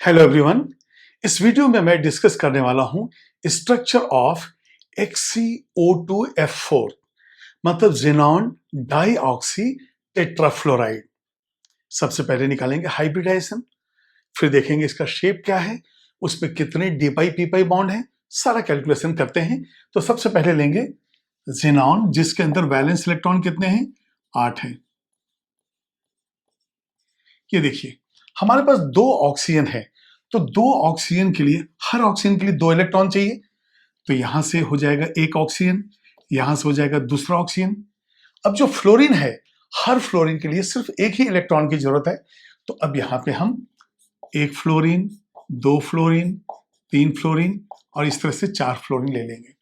Hello everyone. इस video में मैं डिस्कस करने वाला हूं स्ट्रक्चर ऑफ XeO2F4 मतलब ज़ेनॉन डाइऑक्सी टेट्राफ्लोराइड। सबसे पहले निकालेंगे हाइब्रिडाइजेशन, फिर देखेंगे इसका शेप क्या है, उसमें कितने डी पाई पी पाई बॉन्ड है, सारा कैलकुलेशन करते हैं। तो सबसे पहले लेंगे ज़ेनॉन जिसके अंदर वैलेंस इलेक्ट्रॉन कितने हैं, 8 हैं। ये देखिए हमारे पास दो ऑक्सीजन है, तो दो ऑक्सीजन के लिए हर ऑक्सीजन के लिए दो इलेक्ट्रॉन चाहिए। तो यहां से हो जाएगा एक ऑक्सीजन, यहां से हो जाएगा दूसरा ऑक्सीजन। अब जो फ्लोरीन है, हर फ्लोरीन के लिए सिर्फ एक ही इलेक्ट्रॉन की जरूरत है। तो अब यहां पे हम एक फ्लोरीन, दो फ्लोरीन, तीन फ्लोरीन और इस तरह से चार फ्लोरीन ले लेंगे।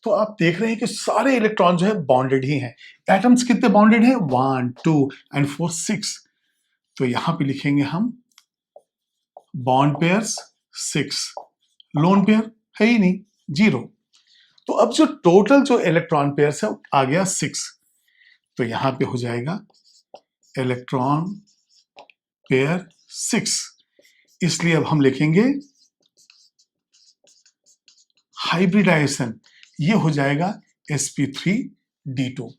तो आप देख रहे हैं कि सारे इलेक्ट्रॉन जो है बॉन्डेड ही हैं। एटम्स कितने बॉन्डेड हैं, 1 2 एंड 4 6। तो यहां पे लिखेंगे हम बॉन्ड पेयर्स 6, लोन पेयर है ही नहीं, 0। तो अब जो टोटल जो इलेक्ट्रॉन पेयर्स है आ गया 6। तो यहां पे हो जाएगा इलेक्ट्रॉन पेयर 6। इसलिए अब हम लिखेंगे हाइब्रिडाइजेशन, ये हो जाएगा sp3d2।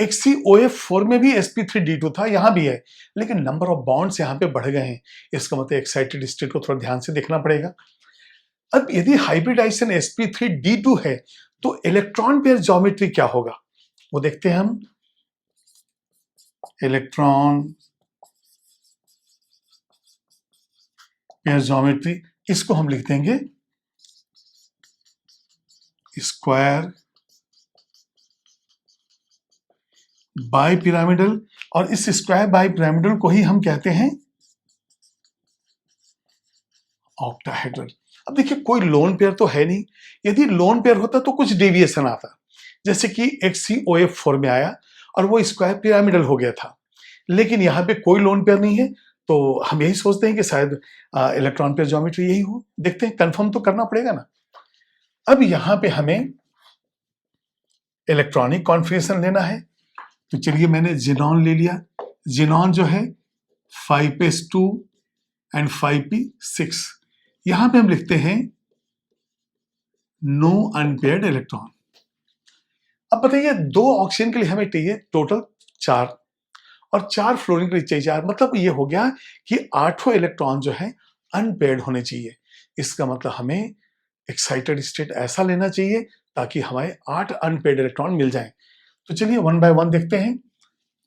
XeOF4 में भी sp3d2 था, यहां भी है, लेकिन नंबर ऑफ बॉन्ड्स यहां पे बढ़ गए हैं। इसका मतलब एक्साइटेड स्टेट को थोड़ा ध्यान से देखना पड़ेगा। अब यदि हाइब्रिडाइजेशन sp3d2 है तो इलेक्ट्रॉन पेयर ज्योमेट्री क्या होगा, वो देखते हैं हम। इलेक्ट्रॉन पेयर ज्योमेट्री, इसको हम लिख देंगे स्क्वायर बाई पिरामिडल, और इस स्क्वायर बाई पिरामिडल को ही हम कहते हैं ऑक्टाहेड्रल। अब देखिए कोई लोन पेयर तो है नहीं, यदि लोन पेयर होता तो कुछ डेविएशन आता, जैसे कि XeOF4 में आया और वो स्क्वायर पिरामिडल हो गया था, लेकिन यहां पे कोई लोन पेयर नहीं है। तो हम यही सोचते हैं कि शायद इलेक्ट्रॉन पेयर ज्योमेट्री यही हो। देखते हैं, कंफर्म तो करना पड़ेगा ना। अब यहां पे हमें इलेक्ट्रॉनिक कॉन्फिगरेशन लेना है, तो चलिए मैंने ज़ेनॉन ले लिया। ज़ेनॉन जो है 5s2 एंड 5p6। यहां पे हम लिखते हैं नो अनपेयर्ड इलेक्ट्रॉन। अब बताइए दो ऑक्सीजन के लिए हमें चाहिए टोटल 4 और 4 फ्लोरीन के लिए चाहिए 4, मतलब ये हो गया कि 8 इलेक्ट्रॉन जो है अनपेयर्ड होने चाहिए। इसका मतलब हमें एक्साइटेड स्टेट ऐसा लेना चाहिए ताकि हमें 8 अनपेयर्ड इलेक्ट्रॉन मिल जाएं। तो चलिए वन बाय वन देखते हैं।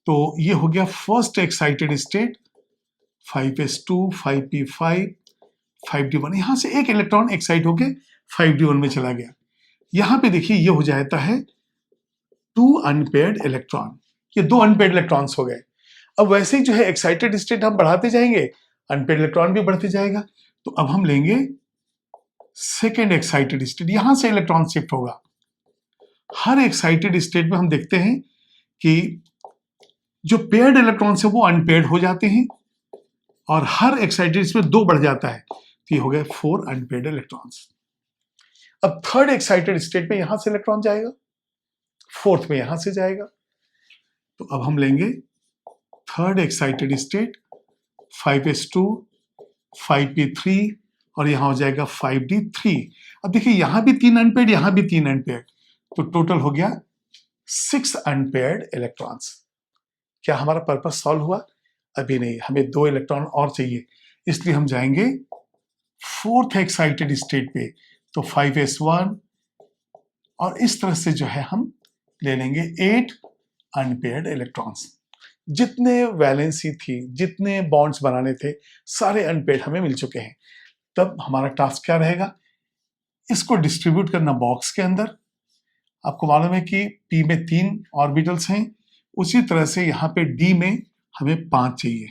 तो ये हो गया first excited state 5s2 5p5 5d1। यहां से एक इलेक्ट्रॉन एक्साइट होके 5d1 में चला गया। यहां पे देखिए ये हो जाता है 2 अनपेयर्ड इलेक्ट्रॉन, ये 2 अनपेयर्ड इलेक्ट्रॉन्स हो गए। अब वैसे ही जो है एक्साइटेड स्टेट हम बढ़ाते जाएंगे, अनपेयर्ड इलेक्ट्रॉन भी बढ़ते जाएगा। तो अब हम लेंगे सेकेंड एक्साइटेड स्टेट, यहां से इलेक्ट्रॉन शिफ्ट होगा। हर एक्साइटेड स्टेट में हम देखते हैं कि जो पेयर्ड इलेक्ट्रॉन्स है वो अनपेयर्ड हो जाते हैं, और हर एक्साइटेड स्टेट में 2 बढ़ जाता है। तो ये हो गए 4 अनपेयर्ड इलेक्ट्रॉन्स। अब थर्ड एक्साइटेड स्टेट में यहां से इलेक्ट्रॉन जाएगा, फोर्थ में यहां से जाएगा। तो अब हम लेंगे third excited state 5s2 5p3 और यहां हो जाएगा 5d3। अब देखिए यहां भी 3 अनपेयर्ड, यहां भी 3 अनपेयर्ड, तो टोटल हो गया 6 अनपेयर्ड इलेक्ट्रॉन्स। क्या हमारा पर्पस सॉल्व हुआ? अभी नहीं, हमें 2 इलेक्ट्रॉन और चाहिए, इसलिए हम जाएंगे फोर्थ एक्साइटेड स्टेट पे। तो 5s1 और इस तरह से जो है हम ले लेंगे 8 अनपेयर्ड इलेक्ट्रॉन्स। जितने वैलेंसी थी, जितने बॉन्ड्स बनाने थे, सारे अनपेयर्ड हमें मिल चुके हैं। तब हमारा टास्क क्या रहेगा, इसको डिस्ट्रीब्यूट करना बॉक्स के अंदर। आपको मालूम है कि p में 3 ऑर्बिटल्स हैं, उसी तरह से यहां पे d में हमें 5 चाहिए।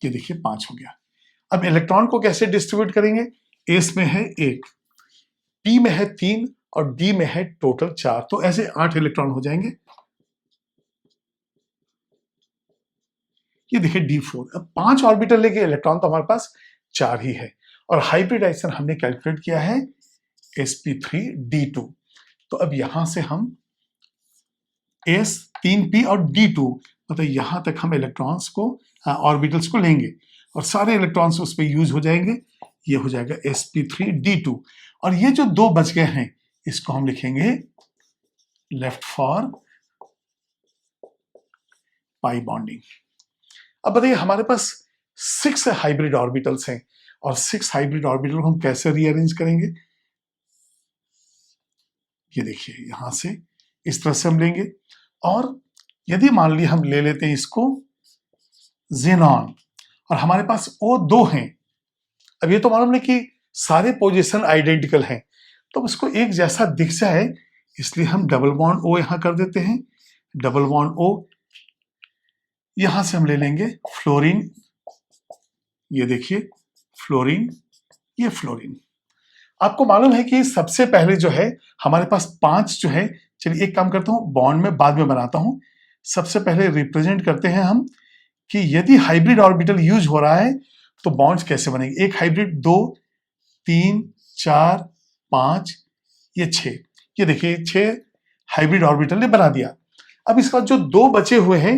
ये देखिए 5 हो गया। अब इलेक्ट्रॉन को कैसे डिस्ट्रीब्यूट करेंगे, s में है 1, p में है 3 और d में है टोटल 4, तो ऐसे 8 इलेक्ट्रॉन हो जाएंगे। ये देखिए d4। अब 5 ऑर्बिटल लेके इलेक्ट्रॉन तो हमारे पास 4 ही है, और हाइब्रिडाइजेशन हमने कैलकुलेट किया है sp3d2। तो अब यहां से हम s 3p और d2 मतलब यहां तक हम इलेक्ट्रॉन्स को ऑर्बिटल्स को लेंगे। और सारे इलेक्ट्रॉन्स उस पर यूज हो जाएंगे। ये हो जाएगा sp3d2। और ये जो दो बच गए हैं इसको हम लिखेंगे लेफ्ट फॉर पाई बॉन्डिंग। अब बताइए हमारे पास 6 हाइब्रिड ऑर्बिटल्स हैं और 6 हाइब्रिड ऑर्बिटल हम कैसे रीअरेंज करेंगे। ये देखिए यहां से इस तरह से हम लेंगे और यदि मान लीजिए हम ले लेते हैं इसको जेनॉन और हमारे पास O2 हैं। अब ये तो मालूम है कि सारे पोजीशन आइडेंटिकल हैं तो इसको एक जैसा दिख जाए इसलिए हम डबल बॉन्ड O यहां कर देते हैं। डबल बॉन्ड O यहां से हम ले लेंगे फ्लोरीन। ये देखिए फ्लोरीन, ये फ्लोरीन। आपको मालूम है कि सबसे पहले जो है हमारे पास 5 जो है, चलिए एक काम करता हूं बॉन्ड में बाद में बनाता हूं। सबसे पहले रिप्रेजेंट करते हैं हम कि यदि हाइब्रिड ऑर्बिटल यूज हो रहा है तो बॉन्ड्स कैसे बनेंगे। एक हाइब्रिड 2 3 4 5 ये 6। ये देखिए 6 हाइब्रिड ऑर्बिटल ने बना दिया। अब इसके बाद जो 2 बचे हुए हैं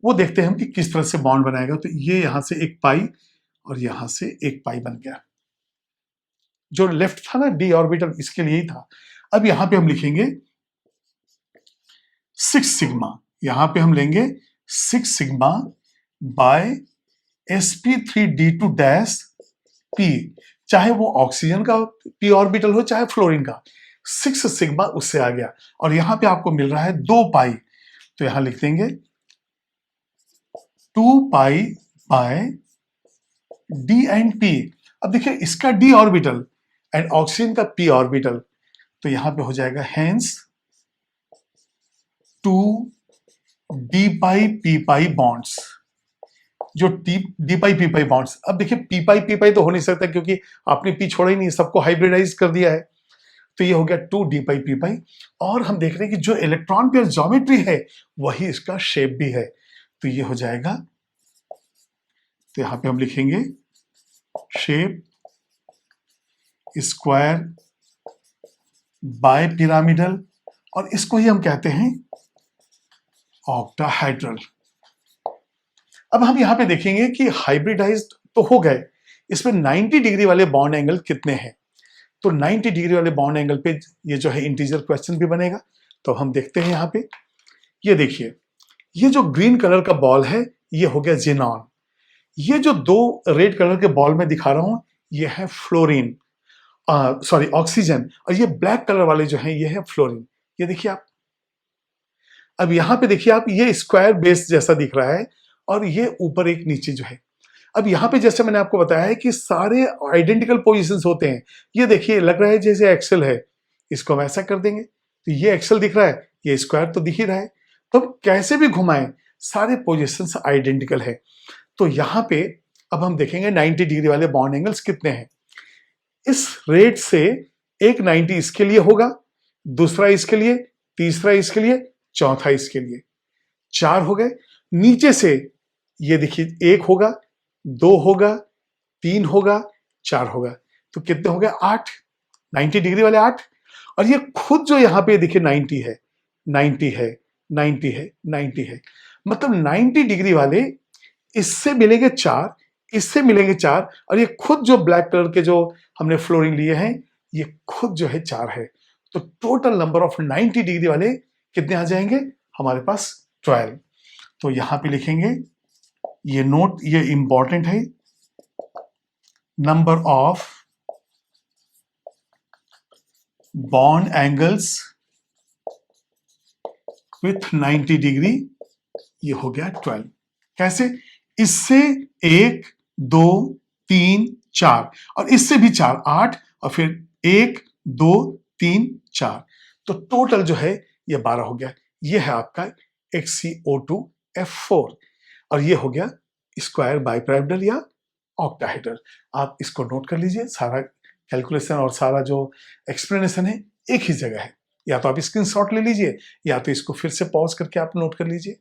वो देखते हैं हम कि किस तरह से बॉन्ड बनाएगा। तो ये यहां से एक पाई और यहां से एक पाई बन गया। जो लेफ्ट था ना डी ऑर्बिटल इसके लिए ही था। अब यहां पे हम लिखेंगे 6 सिग्मा। यहां पे हम लेंगे 6 sigma bye sp3d2 dash p, चाहे वो ऑक्सीजन का p ऑर्बिटल हो चाहे फ्लोरीन का। 6 सिग्मा उससे आ गया और यहां पे आपको मिल रहा है 2 पाई। तो यहां लिख देंगे 2 pi by d and p। अब देखिए इसका d ऑर्बिटल एंड ऑक्सीजन का p ऑर्बिटल, तो यहां पे हो जाएगा हेंस 2 d पाई p पाई बॉन्ड्स। जो डी पाई पी पाई बॉन्ड्स, अब देखिए पी पाई तो हो नहीं सकता क्योंकि आपने पी छोड़ा ही नहीं, सबको हाइब्रिडाइज कर दिया है। तो ये हो गया 2 डी पाई पी पाई। और हम देख रहे हैं कि जो इलेक्ट्रॉन पेयर ज्योमेट्री है वही इसका शेप भी है। तो ये हो जाएगा, तो यहां पे हम लिखेंगे शेप स्क्वायर बाय पिरामिडल और इसको ही हम कहते हैं ऑक्टाहेड्रल। अब हम यहां पे देखेंगे कि हाइब्रिडाइज्ड तो हो गए, इसमें 90 डिग्री वाले बॉन्ड एंगल कितने हैं। तो 90 डिग्री वाले बॉन्ड एंगल पे ये जो है इंटीजर क्वेश्चन भी बनेगा। तो हम देखते हैं यहां पे, ये देखिए ये जो ग्रीन कलर का बॉल है ये हो गया जेनॉन। ये जो 2 रेड कलर के बॉल में दिखा रहा हूं ये है फ्लोरीन, सॉरी ऑक्सीजन। और ये ब्लैक कलर वाले जो है ये है फ्लोरीन। ये देखिए आप, अब यहां पे देखिए आप, ये स्क्वायर बेस जैसा दिख रहा है और ये ऊपर एक नीचे जो है। अब यहां पे जैसे मैंने आपको बताया है कि सारे आइडेंटिकल पोजीशंस होते हैं। ये देखिए लग रहा है जैसे एक्सेल है, इसको वैसा कर देंगे तो ये एक्सेल दिख रहा है, ये स्क्वायर तो दिख ही रहा है। तो कैसे भी घुमाएं सारे पोजीशंस आइडेंटिकल है। तो यहां पे अब हम देखेंगे 90 डिग्री वाले बॉन्ड एंगल्स कितने हैं। इस रेट से एक 90 इसके लिए होगा, दूसरा इसके लिए, तीसरा इसके लिए, चौथा इसके लिए। 4 हो गए। नीचे से ये देखिए 1 होगा, 2 होगा, 3 होगा, 4 होगा। तो कितने हो गए 8, 90 डिग्री वाले 8। और ये खुद जो यहां पे देखिए 90 है, 90 है, 90 है, 90 है। मतलब 90 डिग्री वाले इससे मिलेंगे 4, इससे मिलेंगे 4 और ये खुद जो ब्लैक कलर के जो हमने फ्लोरीन लिए हैं ये खुद जो है 4 है। तो टोटल नंबर ऑफ 90 डिग्री वाले कितने आ जाएंगे हमारे पास 12। तो यहां पे लिखेंगे, ये नोट ये इंपॉर्टेंट है, number of bond angles with 90 degree, ये हो गया 12। कैसे, इससे 1 2 3 4 और इससे भी 4, 8 और फिर 1 2 3 4। तो टोटल जो है ये 12 हो गया। ये है आपका XCO2F4 और ये हो गया स्क्वायर बाइपिरामिडल या ऑक्टाहेड्रल। आप इसको नोट कर लीजिए, सारा कैलकुलेशन और सारा जो एक्सप्लेनेशन है एक ही जगह है। या तो आप स्क्रीनशॉट ले लीजिए या तो इसको फिर से पॉज करके आप नोट कर लीजिए।